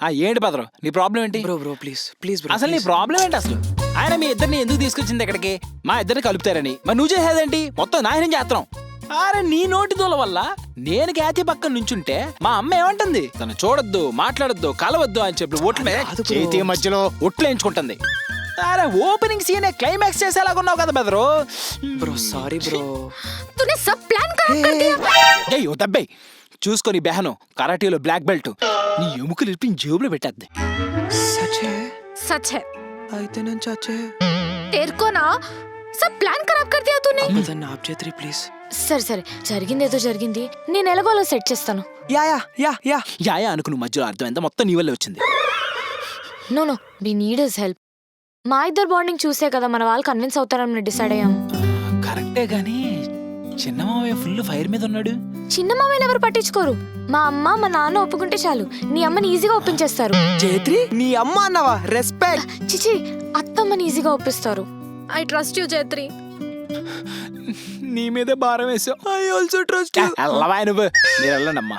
ఏంటి బదరు నీ ప్రాబ్లం ఏంటి? బ్రో ప్లీజ్ అసలు నీ ప్రాబ్లం ఏంటి అసలు? ఆయన మీ ఇద్దరిని ఎందుకు తీసుకొచ్చింది ఇక్కడికి? మా ఇద్దరిని కలుపుతారని. మరి నువ్వు చేసేదేంటి? మొత్తం నాయనం చేస్తాం. అరే నీ నోటి దూల వల్ల నేను ఖ్యాతి పక్కన నుంచుంటే మా అమ్మ ఏమంటుంది? తను చూడొద్దు, మాట్లాడొద్దు, కలవద్దు అని చెప్పి చేతి మధ్యలో ఒట్లు వేయించుకుంటుంది. అరే ఓపెనింగ్ సీన్ క్లైమాక్స్ చేసేలాగున్నావు కదా బెదరు. Bro sorry bro. तूने सब प्लान खराब कर दिया। ఓ దబ్బాయి చూసుకొని బెహను కరాటీలో బ్లాక్ బెల్ట్ నీ ఎముకలు ఇప్పి జేబులో పెట్టేద్ది. సచే सच है అయితే నేను చచ్చే. तेरे को ना सब प्लान खराब कर दिया तूने। అబద్ధం ఆప్ చేత్రి ప్లీజ్. సరే జరిగిందేదో జరిగింది, నేను ఎలాగోలా సెట్ చేస్తాను. యా యాయా అనుకు నువ్వు మధ్యలో అర్థమైందా? మొత్తం నీ వల్లే వచ్చింది. No we need his help. మా ఇద్దరు బాండింగ్ చూసే కదా మన వాళ్ళు కన్విన్స్ అవుతారని డిసైడ్ అయ్యాం. కరెక్టే గానీ చిన్న మావయ్య ఫుల్ ఫైర్ మీద ఉన్నాడు. చిన్న మామయ్యని ఎవరు పట్టించుకోరు. మా అమ్మ మా నాన్న ఒప్పుకుంటే చాలు నీ అమ్మని ఈజీగా ఒప్పించేస్తారు. జేత్రి నీ అమ్మ అన్నవా? రెస్పెక్ట్. చిచి అత్తమ్మని ఈజీగా ఒప్పిస్తారు. ఐ ట్రస్ట్ యూ జేత్రి. నీ మీదే భారం వేసావు. I also trust you. నువ్వు మీరు వెళ్ళండి అమ్మా.